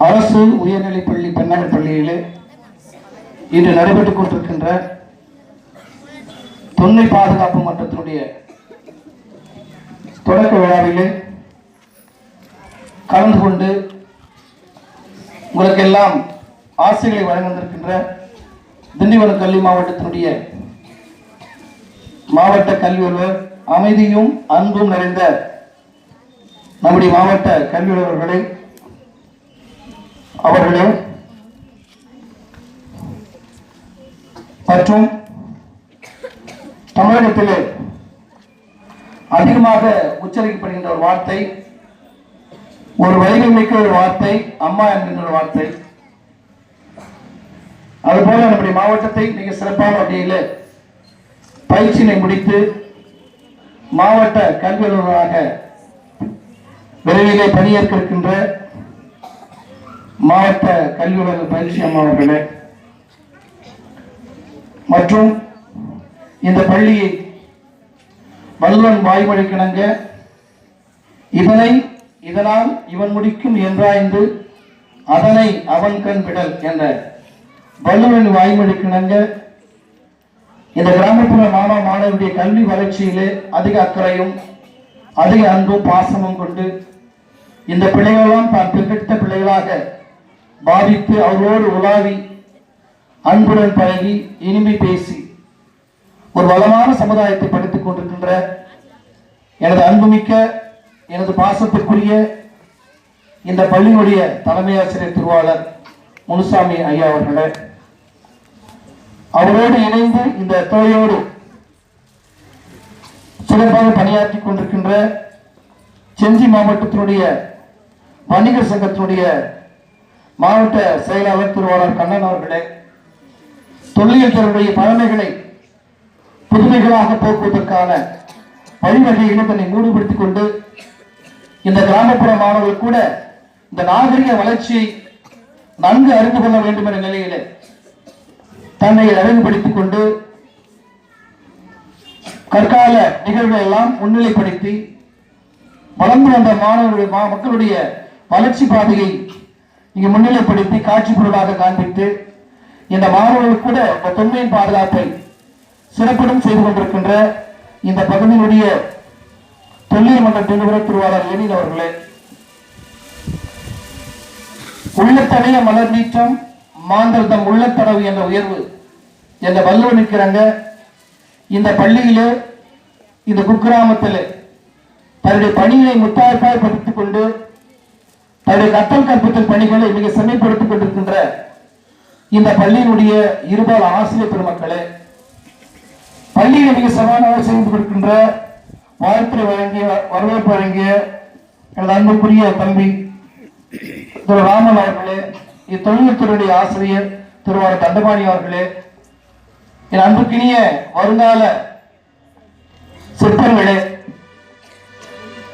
அரசு உயர்நிலைப்பள்ளி பெண்ணகர் பள்ளியிலே இன்று நடைபெற்றுக் கொண்டிருக்கின்ற தொன்மை பாதுகாப்பு மன்றத்தினுடைய தொடக்க விழாவிலே கலந்து கொண்டு உங்களுக்கெல்லாம் ஆசைகளை வழங்கியிருக்கின்ற திண்டிவனம் கல்வி மாவட்டத்தினுடைய மாவட்ட கல்வி அலுவலர், அமைதியும் அன்பும் நிறைந்த நம்முடைய மாவட்ட கல்வி அலுவலர்களே, அவர்களே மற்றும் தமிழகத்திலே அதிகமாக உச்சரிக்கப்படுகின்ற ஒரு வார்த்தை, ஒரு வலிமை மிக்க ஒரு வார்த்தை, அம்மா என்கின்ற ஒரு வார்த்தை. அதுபோல நம்முடைய மாவட்டத்தை மிக சிறப்பான வகையில் பயிற்சியினை முடித்து மாவட்ட கல்வி அலுவலராக விரைவிலே பணியேற்க இருக்கின்ற மாவட்ட கல்வி அலுவலர் பயிற்சி அம்மா அவர்களே மற்றும் இந்த பள்ளியை வள்ளுவன் வாய்மொழி கிணங்க இதனால் இவன் முடிக்கும் என்றாய்ந்து அதனை அவன் கண் விடல் என்ற வள்ளுவன் வாய்மொழி கிணங்க இந்த கிராமப்புற மாணவருடைய கல்வி வளர்ச்சியிலே அதிக அக்கறையும் அதிக அன்பும் பாசமும் கொண்டு இந்த பிள்ளைகளெல்லாம் தான் பெற்றெடுத்த பிள்ளைகளாக பாதித்து அவரோடு உலாவி அன்புடன் பழகி இனிமை பேசி ஒரு வளமான சமுதாயத்தை படித்துக் கொண்டிருக்கின்ற எனது அன்புமிக்க எனது பாசத்திற்குரிய இந்த பள்ளியினுடைய தலைமை ஆசிரியர் திருவாளர் முனுசாமி ஐயா அவர்களே, அவரோடு இணைந்து இந்த தோழியோடு சிறப்பாக பணியாற்றி கொண்டிருக்கின்ற செஞ்சி மாவட்டத்தினுடைய வணிகர் சங்கத்தினுடைய மாவட்ட செயலாளர் திருவாளர் கண்ணன் அவர்களே, தொல்லியல் துறையுடைய பழமைகளை புதுமைகளாக போக்குவதற்கான வழிவகைகளை தன்னை மூடுபடுத்திக் கொண்டு இந்த கிராமப்புற மாணவர்கள் கூட இந்த நாகரிக வளர்ச்சியை நன்கு அறிந்து கொள்ள வேண்டும் என்ற நிலையிலே தன்னை அறிமுகப்படுத்திக் கொண்டு கற்கால நிகழ்வுகளை எல்லாம் முன்னிலைப்படுத்தி வளர்ந்து வந்த மாணவர்கள் மக்களுடைய வளர்ச்சி பாதையை இங்கு முன்னிலைப்படுத்தி காட்சி பொருளாக காண்பித்து இந்த மாணவர்கள் கூட தொன்மையின் பாதுகாப்பை சிறப்புடன் செய்து கொண்டிருக்கின்ற இந்த பகுதியினுடைய தொல்லியல் மன்ற நிறுவனர் திருவாளர் லெனின் அவர்களே, உள்ளத்தனைய மலர் நீச்சம் மாந்தர்தம் உள்ளத்தடவு என்ற உயர்வு என்ற வள்ளுவனுக்கிறாங்க. இந்த பள்ளியிலே இந்த குக்கிராமத்தில் தன்னுடைய பணியை முத்தாய்ப்பாய் படித்துக் கொண்டு தன்னுடைய கற்றல் கற்பித்தல் பணிகளை மிக செம்மைப்படுத்திக் கொண்டிருக்கின்ற இந்த பள்ளியினுடைய இருபால் ஆசிரியர் பெருமக்களே, பள்ளியை மிக சமானமாக செய்து கொடுக்கின்ற வாழ்த்துறை வழங்கிய வரவேற்பு வழங்கிய எனது அன்புக்குரிய தம்பி திரு ராமன் அவர்களே, இத்தொழில்துறையுடைய ஆசிரியர் திருவாரூர் தண்டபாணி அவர்களே, என் அன்புக்கினிய வருங்கால சிற்பங்களே,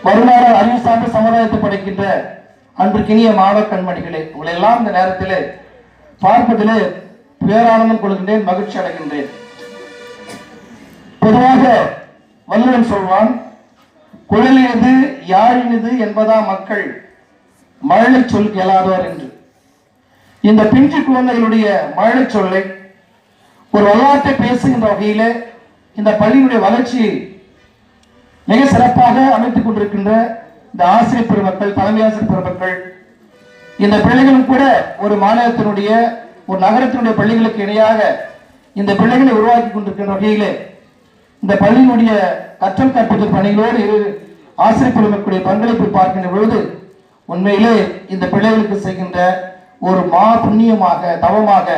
வருங்கால அறிவு சார்ந்த சமுதாயத்தை படைக்கின்ற அன்புக்கினிய மாணவ கண்மணிகளே, உங்களை எல்லாம் இந்த நேரத்திலே பார்ப்பதிலே பேரானந்தம் கொள்கின்றேன், மகிழ்ச்சி அடைகின்றேன். பொதுவாக வள்ளுவன் சொல்வான், குழலினது யாழினது என்பதா மக்கள் மழலை சொல் கேளாதவர் என்று. இந்த பிஞ்சு குழந்தைகளுடைய மழலை சொல்லை ஒரு வரலாற்றை பேசுகின்ற வகையில இந்த பள்ளியினுடைய வளர்ச்சியை மிக சிறப்பாக அமைத்துக் கொண்டிருக்கின்ற இந்த ஆசிரியர் பெருமக்கள், தலைமை ஆசிரியர் பெருமக்கள், இந்த பிள்ளைகளும் கூட ஒரு மாநிலத்தினுடைய ஒரு நகரத்தினுடைய பள்ளிகளுக்கு இணையாக இந்த பிள்ளைகளை உருவாக்கி கொண்டிருக்கின்ற வகையிலே இந்த பள்ளியினுடைய கற்றல் கற்பித்தல் பணிகளோடு இரு ஆசிரியர் பெருமக்களுடைய பங்களிப்பு பார்க்கின்ற பொழுது உண்மையிலே இந்த பிள்ளைகளுக்கு செய்கின்ற ஒரு புண்ணியமாக தவமாக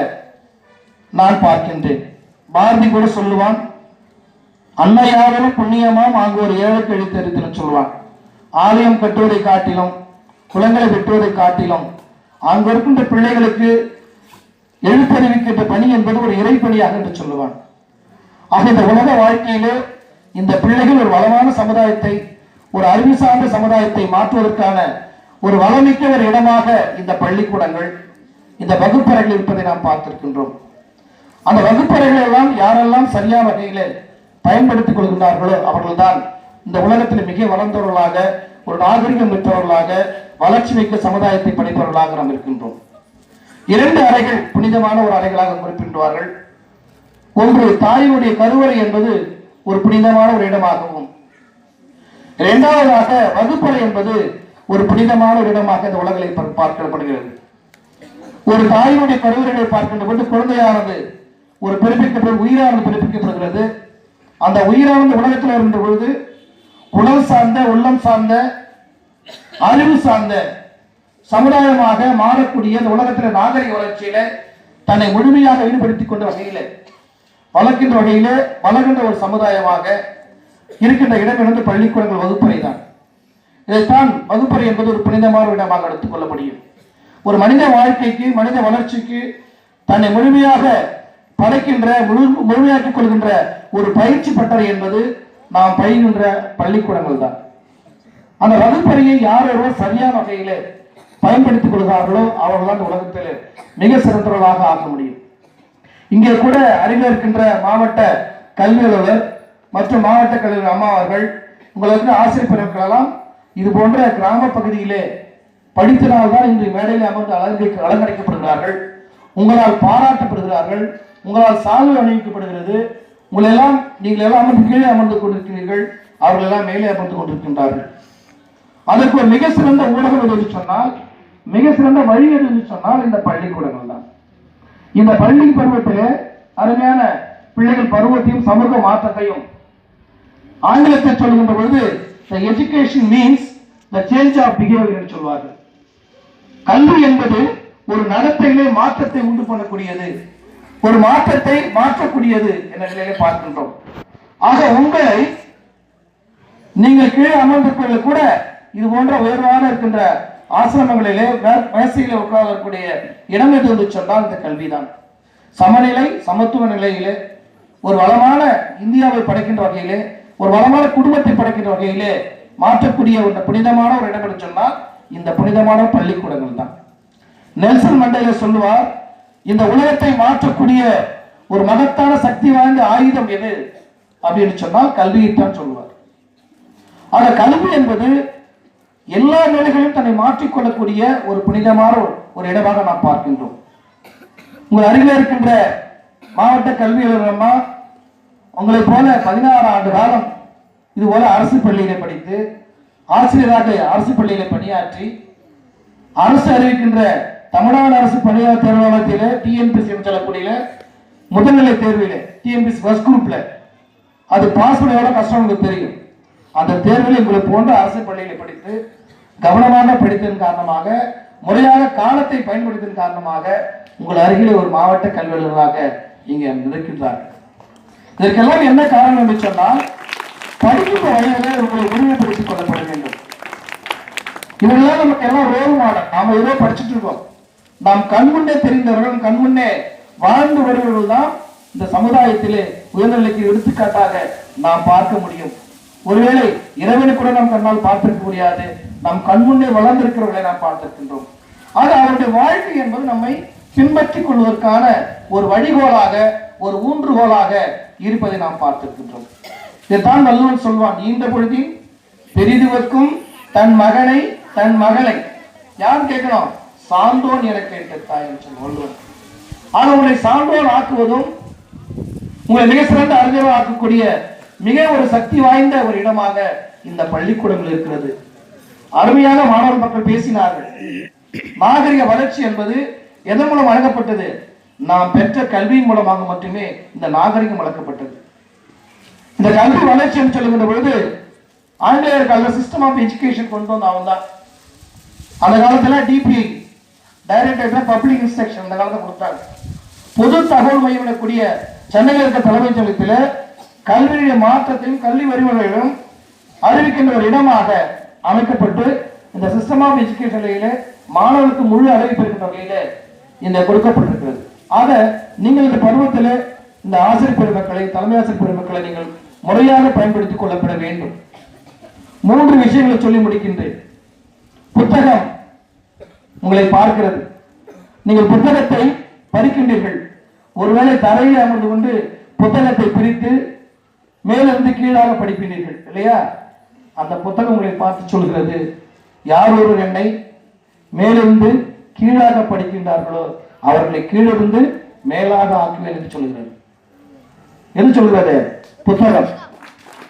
நான் பார்க்கின்றேன். பாரதி கூட சொல்லுவான், அன்னையாவது புண்ணியமாம் அங்கு ஒரு ஏழைக்கு எழுத்தறித்தல் சொல்லுவான். ஆலயம் கட்டுவதை காட்டிலும் குளங்களை வெட்டுவதை காட்டிலும் அங்கு இருக்கின்ற பிள்ளைகளுக்கு எழுத்தறிவிக்கின்ற பணி என்பது ஒரு இறைப்பணியாக என்று சொல்லுவான். ஆக இந்த உலக வாழ்க்கையிலே இந்த பிள்ளைகள் ஒரு வளமான சமுதாயத்தை, ஒரு அறிவு சார்ந்த சமுதாயத்தை மாற்றுவதற்கான ஒரு வளமிக்க ஒரு இடமாக இந்த பள்ளிக்கூடங்கள், இந்த வகுப்பறைகள் இருப்பதை நாம் பார்த்திருக்கின்றோம். அந்த வகுப்பறைகள் எல்லாம் யாரெல்லாம் சரியான வகையிலே பயன்படுத்திக் கொள்கின்றார்களோ அவர்கள்தான் இந்த உலகத்தில் மிக வளர்ந்தவர்களாக ஒரு நாகரிகம் பெற்றவர்களாக வளர்ச்சி மிக்க சமுதாயத்தை படைப்பவர்களாக நாம் இருக்கின்றோம். 2 அறைகள் புனிதமான ஒரு அறைகளாக குறிப்பிடுவார்கள். ஒன்று, தாயுடைய கருவறை என்பது ஒரு புனிதமான ஒரு இடமாகவும், 2வதாக வகுப்பறை என்பது ஒரு புனிதமான ஒரு இடமாக இந்த உலகில் பார்க்கப்படுகிறது. ஒரு தாயினுடைய கருவறையை பார்க்கின்ற பொழுது குழந்தையானது ஒரு உயிரானது பிறப்பிக்கப்படுகிறது. அந்த உயிரானது உலகத்தில் இருந்த பொழுது உடல் சார்ந்த, உள்ளம் சார்ந்த, அறிவு சார்ந்த சமுதாயமாக மாறக்கூடிய இந்த உலகத்தில் நாகரிக வளர்ச்சியில தன்னை முழுமையாக ஈடுபடுத்திக் கொண்ட வகையில வளர்க்கின்ற வகையில வளர்கின்ற ஒரு சமுதாயமாக இருக்கின்ற இடம் என்பது பள்ளிக்கூடங்கள் வகுப்பறை தான். இதைத்தான் வகுப்பறை என்பது ஒரு புனிதமான இடமாக எடுத்துக் கொள்ள முடியும். ஒரு மனித வாழ்க்கைக்கு, மனித வளர்ச்சிக்கு தன்னை முழுமையாக படைக்கின்ற, முழுமையாக்கிக் கொள்கின்ற ஒரு பயிற்சி பட்டறை என்பது நாம் பயில்கின்ற பள்ளிக்கூடங்கள் தான். அந்த வகுப்பறையை யாரொருவர் சரியான வகையிலே பயன்படுத்திக் கொள்கிறார்களோ அவர்கள் தான் உலகத்தில் மிக சிறந்தவர்களாக ஆக்க முடியும். இங்கே கூட அருகில் இருக்கின்ற மாவட்ட கல்வி அலுவலர் மற்றும் மாவட்ட கல்வி அம்மா அவர்கள் உங்களுக்கு ஆசிரியர் பெருமக்களெல்லாம் இது போன்ற கிராம பகுதியிலே படித்தனால்தான் இன்று மேடையில் அமர்ந்து அலங்கரிக்கப்படுகிறார்கள், உங்களால் பாராட்டப்படுகிறார்கள், உங்களால் சால்வை அணிவிக்கப்படுகிறது. உங்களெல்லாம் நீங்கள் எல்லாம் அமர்ந்து கீழே அமர்ந்து கொண்டிருக்கிறீர்கள், அவர்கள் எல்லாம் மேலே அமர்ந்து கொண்டிருக்கின்றார்கள். அதற்கு ஒரு மிக சிறந்த ஊடகம் எது சொன்னால், மிக சிறந்த வழி எது சொன்னால் இந்த பள்ளிக்கூடங்கள் தான். இந்த பள்ளி பருவத்திலே அருமையான பிள்ளைகள் பருவத்தையும் சமூக மாற்றத்தையும் ஆங்கிலத்தில் சொல்கின்ற பொழுது the education means the change of behavior என்று சொல்வார்கள். கல்வி என்பது ஒரு நடத்தையிலே மாற்றத்தை உண்டு பண்ணக்கூடியது, ஒரு மாற்றத்தை மாற்றக்கூடியது என்ற நிலையிலே பார்க்கின்றோம். ஆக உங்களை நீங்கள் கீழே அமர்ந்திருப்பவர்கள் கூட இது போன்ற உயர்வான இருக்கின்ற ஆசிரமங்களிலே மேசையிலே உட்காரக்கூடிய இடம் எது என்று சொன்னால் இந்த கல்விதான். சமநிலை, சமத்துவ நிலையிலே ஒரு வளமான இந்தியாவை படைக்கின்ற வகையிலே, ஒரு வளமான குடும்பத்தை படைக்கின்ற வகையிலே மாற்றக்கூடிய ஒரு புனிதமான ஒரு இடம் என்று சொன்னால் இந்த புனிதமான பள்ளிக்கூடங்கள் தான். நெல்சன் மண்டேலா சொல்லுவார், இந்த உலகத்தை மாற்றக்கூடிய ஒரு மகத்தான சக்தி வாய்ந்த ஆயுதம் எது அப்படின்னு சொன்னால் கல்வியைத்தான் சொல்லுவார். ஆக கல்வி என்பது எல்லா நிலைகளிலும் தன்னை மாற்றிக்கொள்ளக்கூடிய ஒரு புனிதமான ஒரு இடமாக நாம் பார்க்கின்றோம். உங்கள் அருகில் இருக்கின்ற மாவட்ட கல்வி அலுவலரம்மா உங்களை போல 16 ஆண்டு காலம் இது போல அரசு பள்ளியிலே படித்து ஆசிரியராக அரசு பள்ளியிலே பணியாற்றி அரசு அறிவிக்கின்ற தமிழ்நாடு அரசு பணியாளர் தேர்வாளத்திலே டிஎன்பிசி சொல்லக்கூடிய முதல்நிலை தேர்விலே டிஎன்பிசி ஃபர்ஸ்ட் குரூப்ல அது பாஸ் பண்ண எவ்வளவு கஷ்டம் உங்களுக்கு தெரியும். அந்த தேர்வில் உங்களை போன்ற அரசு பள்ளியிலே படித்து கவனமாக படித்ததன் காரணமாக, முறையாக காலத்தை பயன்படுத்தின் காரணமாக உங்கள் அருகிலே ஒரு மாவட்ட கல்வி அலுவலராக இங்கே இருக்கின்றார்கள். இதற்கெல்லாம் என்ன காரணம் என்று சொன்னால் படிக்கின்ற வகையிலே உங்களை உரிமைப்படுத்திக் கொள்ளப்பட வேண்டும். இதெல்லாம் நமக்கு எல்லாம் ரோல் மாடல். நாம ஏதோ படிச்சுட்டு இருக்கோம். நாம் கண்முன்னே தெரிந்தவர்கள், கண்முன்னே வாழ்ந்து வருபவர்கள் தான் இந்த சமுதாயத்திலே உயர்நிலைக்கு எடுத்துக்காட்டாக நாம் பார்க்க முடியும். ஒருவேளை இரவினை கூட நாம் கண்ணால் பார்த்திருக்க முடியாது, நம் கண்முன்னே வளர்ந்திருக்கிறவர்களை நாம் பார்த்திருக்கின்றோம். ஆக அவருடைய வாழ்க்கை என்பது நம்மை பின்பற்றிக் கொள்வதற்கான ஒரு வழிகோலாக, ஒரு ஊன்றுகோலாக இருப்பதை நாம் பார்த்திருக்கின்றோம். இதைத்தான் வள்ளுவன் சொல்வான், ஈன்ற பொழுதின் பெரிதுவர்க்கும் தன் மகனை தன் மகளை யார் கேட்கணும்? சான்றோன் என கேட்ட தாய் என்று வள்ளுவன். ஆக உங்களை சான்றோன் ஆக்குவதும் உங்களை மிக சிறந்த அறிஞராக ஆக்கக்கூடிய மிக ஒரு சக்தி வாய்ந்த ஒரு இடமாக இந்த பள்ளிக்கூடங்கள் இருக்கிறது. அருமையாக மாணவர் மக்கள் பேசினார்கள். நாகரிக வளர்ச்சி என்பது எதன் மூலம் வழங்கப்பட்டது? நாம் பெற்ற கல்வியின் மூலமாக மட்டுமே இந்த நாகரிகம் வளர்க்கப்பட்டது. இந்த கல்வி வளர்ச்சி என்று சொல்லுகின்ற பொழுது ஆங்கிலேயர்கள் சிஸ்டம் ஆஃப் எஜுகேஷன் கொண்டு வந்த அவன் தான். அந்த காலத்துல டிபிஐ டைரக்டர் பப்ளிக் இன்ஸ்ட்ரக்ஷன் அந்த காலத்தை கொடுத்தாங்க. பொது தகவல் மையம் எனக்கூடிய சென்னையில் இருக்க தலைமைச் செயலகத்தில் கல்வியுடைய மாற்றத்தையும் கல்வி வரிமுறைகளும் அறிவிக்கின்ற ஒரு இடமாக அமைக்கப்பட்டு இந்த சிஸ்டம் ஆஃப் எஜுகேஷனிலே மாணவர்களுக்கு முழு அறிவிப்பு இருக்கின்ற வகையில இந்த கொடுக்கப்பட்டிருக்கிறது. ஆக நீங்கள் இந்த பருவத்தில் இந்த ஆசிரியர் பெருமக்களை, தலைமை ஆசிரியர் பெருமக்களை நீங்கள் முறையாக பயன்படுத்திக் கொள்ளப்பட வேண்டும். 3 விஷயங்களை சொல்லி முடிக்கின்றேன். புத்தகம் உங்களை பார்க்கிறது. நீங்கள் புத்தகத்தை படிக்கின்றீர்கள். ஒருவேளை தரையில் அமர்ந்து கொண்டு புத்தகத்தை பிரித்து மேலிருந்து கீழாக படிப்பீர்கள் இல்லையா? அந்த புத்தகம் உங்களை பார்த்து சொல்கிறது, யார் ஒருவர் என்னை மேலிருந்து கீழாக படிக்கின்றார்களோ அவர்களை கீழிருந்து மேலாக ஆக்குவேன் என்று சொல்கிறது. எது சொல்கிறது? புத்தகம்.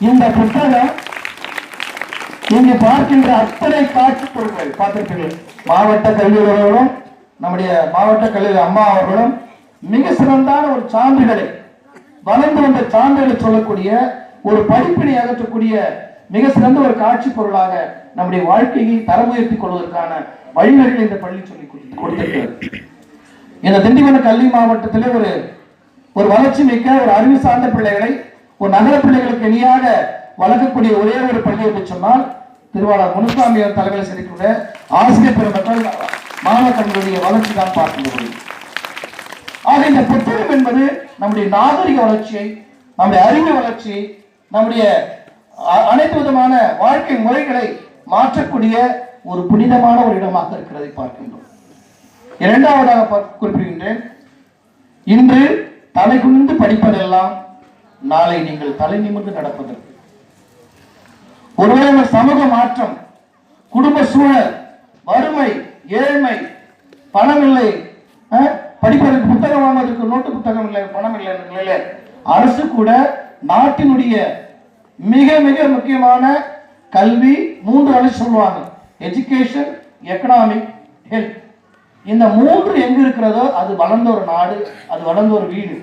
இந்த புத்தகம் இங்கு பார்க்கின்ற அத்தனை காட்சி பொருட்கள் பார்த்திருப்பீர்கள். மாவட்ட கல்வியாளர்களும் நம்முடைய மாவட்ட கல்வி அம்மா அவர்களும் மிக சிறந்தான ஒரு சான்றுகளை, வளர்ந்து வந்த சான்றுகளை சொல்லக்கூடிய ஒரு படிப்பினை அகற்றக்கூடிய மிக சிறந்த ஒரு காட்சி பொருளாக நம்முடைய வாழ்க்கையை தரம் உயர்த்திக் கொள்வதற்கான வழிவகைகளை இந்த பள்ளி சொல்லி கொடுத்திருக்கிறது. இந்த திண்டிவனம் கல்வி மாவட்டத்திலே ஒரு வளர்ச்சி மிக்க ஒரு அறிவு சார்ந்த பிள்ளைகளை ஒரு நகர பிள்ளைகளுக்கு இணையாக வளர்க்கக்கூடிய ஒரே ஒரு பள்ளி என்று சொன்னால் திருவாளர் முனுசாமி தலைமையில் செலுத்தக்கூடிய ஆசிரியர் பெருமக்கள் மாணவர்களுடைய வளர்ச்சி தான் பார்க்கின்றது. ஆக இந்த புத்தகம் என்பது நம்முடைய நாகரிக வளர்ச்சியை, நம்முடைய அறிவு வளர்ச்சியை, நம்முடைய அனைத்து விதமான வாழ்க்கை முறைகளை மாற்றக்கூடிய ஒரு புனிதமான ஒரு இடமாக இருக்கிறதை பார்க்கின்றோம். இரண்டாவதாக குறிப்பிடுகின்றேன், இன்று தலை குனிந்து படிப்பதெல்லாம் நாளை நீங்கள் தலை நிமிர்ந்து நடப்பதற்கு. ஒருவேளை சமூக மாற்றம், குடும்ப சூழல், வறுமை, ஏழ்மை, பணம் இல்லை, படிப்பதற்கு புத்தகம் வாங்குவதற்கு நோட்டு புத்தகம் இல்லை, பணம் இல்லை என்ற நிலையில அரசு கூட நாட்டினுடைய மிக மிக முக்கியமான கல்வி 3 வழி சொல்லுவாங்க, எஜுகேஷன், எக்கனாமிக், ஹெல்த். இந்த 3 எங்க இருக்கிறதோ அது வளர்ந்த ஒரு நாடு, அது வளர்ந்த ஒரு வீடு.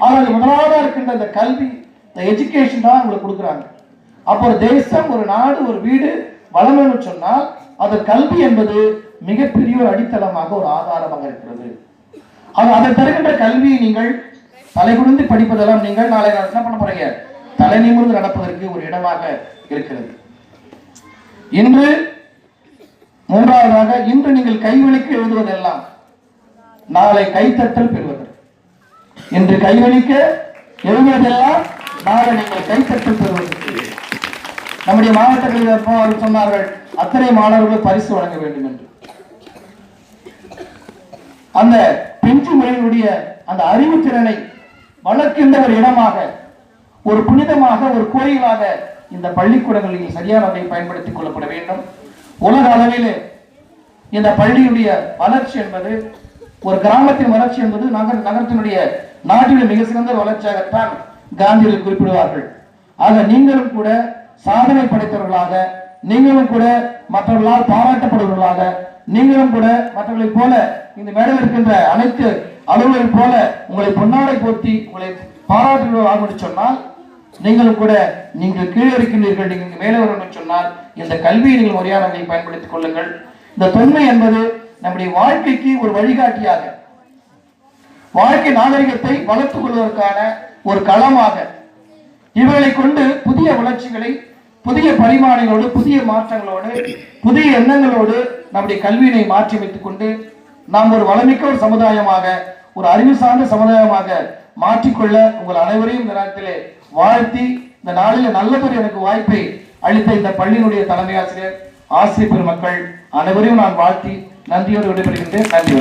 ஆனால் முதலாவதா இருக்கின்ற இந்த கல்வி, இந்த எஜுகேஷன் தான் உங்களுக்கு கொடுக்குறாங்க. அப்போ ஒரு தேசம், ஒரு நாடு, ஒரு வீடு வளர்ந்து சொன்னால் அது கல்வி என்பது மிகப்பெரிய ஒரு அடித்தளமாக ஒரு ஆதாரமாக இருக்கிறது. அதை தருகின்ற கல்வியை நீங்கள் தலை குனிந்து படிப்பதெல்லாம் நீங்கள் நாளை என்ன பண்ண போறீங்க? தலை நிமிர்ந்து நடப்பதற்கு ஒரு இடமாக இருக்கிறது. இன்று மூன்றாவதாக, இன்று நீங்கள் கைவலிக்கு எழுதுவதெல்லாம் நாளை கைத்தட்டல் பெறுவது. இன்று கைவலிக்க எழுதுவதெல்லாம் நாளை நீங்கள் கைத்தட்டல் பெறுவது. நம்முடைய மாவட்டங்களில் அவர்கள் சொன்னார்கள், அத்தனை மாணவர்களுக்கு பரிசு வழங்க வேண்டும் என்று. அந்த பிஞ்சு முறையினுடைய அந்த அறிவு திறனை வளர்க்கின்ற ஒரு இடமாக, ஒரு புனிதமாக, ஒரு கோயிலாக இந்த பள்ளிக்கூடங்களில் சரியான வகையை பயன்படுத்திக் கொள்ளப்பட வேண்டும். உலக அளவில் இந்த பள்ளியுடைய வளர்ச்சி என்பது, ஒரு கிராமத்தின் வளர்ச்சி என்பது நகரத்தினுடைய நாட்டினுடைய மிக சிறந்த வளர்ச்சியாகத்தான் காந்தியடிகள் குறிப்பிடுவார்கள். ஆக நீங்களும் கூட சாதனை படைத்தவர்களாக, நீங்களும் கூட மற்றவர்களால் பாராட்டப்படுவர்களாக, நீங்களும் கூட மற்றவர்களைப் போல இந்த மேடையில் இருக்கின்ற அனைத்து அலுவலர்கள் போல உங்களை பொன்னாடை போர்த்தி உங்களை பாராட்டுவதாக சொன்னால், நீங்களும் கூட நீங்கள் கீழே இருக்கின்றீர்கள், நீங்கள் மேலே வரணும் சொன்னால் இந்த கல்வியை நீங்கள் முறையான வகையில் பயன்படுத்திக் கொள்ளுங்கள். இந்த தொன்மை என்பது நம்முடைய வாழ்க்கைக்கு ஒரு வழிகாட்டியாக, வாழ்க்கை நாகரிகத்தை வளர்த்துக் கொள்வதற்கான ஒரு களமாக, இவர்களை கொண்டு புதிய வளர்ச்சிகளை, புதிய பரிமாணங்களோடு, புதிய மாற்றங்களோடு, புதிய எண்ணங்களோடு நம்முடைய கல்வியினை மாற்றி அமைத்துக் கொண்டு நாம் ஒரு வளமிக்க ஒரு சமுதாயமாக, ஒரு அறிவு சார்ந்த சமுதாயமாக மாற்றிக்கொள்ள உங்கள் அனைவரையும் இந்த நேரத்திலே வாழ்த்தி, இந்த நாளில் நல்லதொரு எனக்கு வாய்ப்பை அளித்த இந்த பள்ளியினுடைய தலைமை ஆசிரியர், ஆசிரியர் பெருமக்கள் அனைவரையும் நான் வாழ்த்தி நன்றியோடு விடைபெறுகின்றேன். நன்றி.